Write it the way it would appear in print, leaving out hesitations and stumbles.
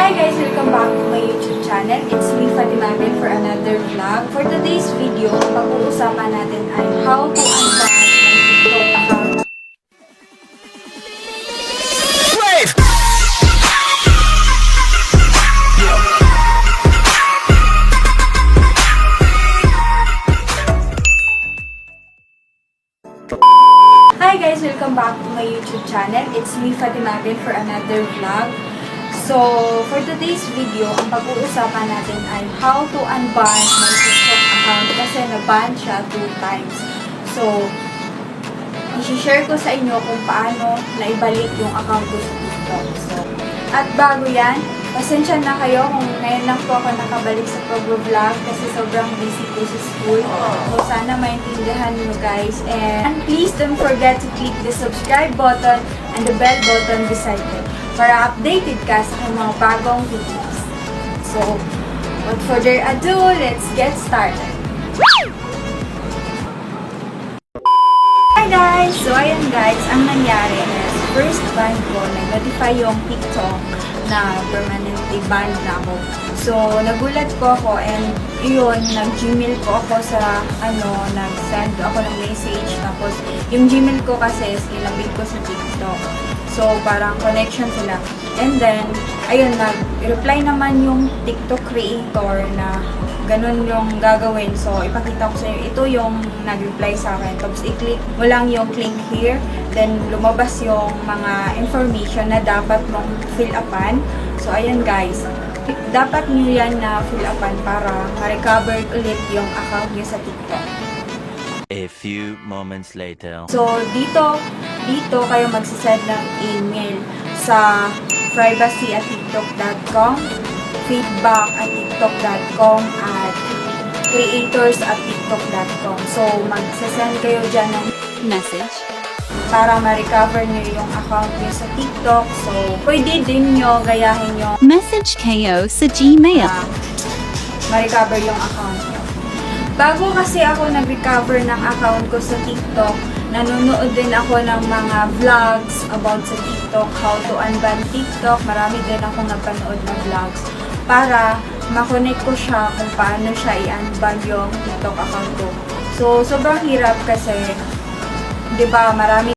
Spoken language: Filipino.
Hi guys! Welcome back to my YouTube channel. It's me, Fatima again for another vlog. For today's video, pag-uusapan natin ay how to unban my TikTok account. Wave! Hi guys! Welcome back to my YouTube channel. It's me, Fatima again for another vlog. So, for today's video, ang pag-uusapan natin ay how to unban my TikTok account kasi na-ban siya 2 times. So, i-share ko sa inyo kung paano naibalik yung account ko sa TikTok. So, at bago yan, pasensya na kayo kung ngayon lang po ako nakabalik sa pag-vlog kasi sobrang busy ko sa school. So, sana maintindihan nyo guys. And please don't forget to click the subscribe button and the bell button beside it para updated ka sa aking mga bagong videos. So, without further ado, let's get started. Hi guys! So, ayan guys, ang nangyari is first ban ko, nag-notify yung TikTok na permanently banned na ako. So, nagulat po ako and yun, nag-Gmail ko ako sa, nag-send ako ng message. Tapos, yung Gmail ko kasi is ilabit ko sa TikTok. So, parang connection sila. And then, ayun, nag-reply naman yung TikTok creator na ganun yung gagawin. So, ipakita ko sa inyo. Ito yung nag-reply sa akin. Tapos, i-click mo lang yung click here. Then, lumabas yung mga information na dapat mong fill upan. So, ayan guys. Dapat nyo yan na fill upan para ma-recover ulit yung account nyo sa TikTok. A few moments later. So, dito kayo magsasend ng email sa privacy@tiktok.com, feedback@tiktok.com, at creators@tiktok.com. So, magsasend kayo dyan ng message para ma-recover nyo yung account nyo sa TikTok. So, pwede din nyo gayahin yung message kayo sa Gmail. ma-recover yung account nyo. Bago kasi ako nag-recover ng account ko sa TikTok, nanonood din ako ng mga vlogs about sa TikTok, how to unban TikTok. Marami din ako napanood na vlogs para makonect ko siya kung paano siya i-unban yung TikTok account ko. So, sobrang hirap kasi, 'di ba, marami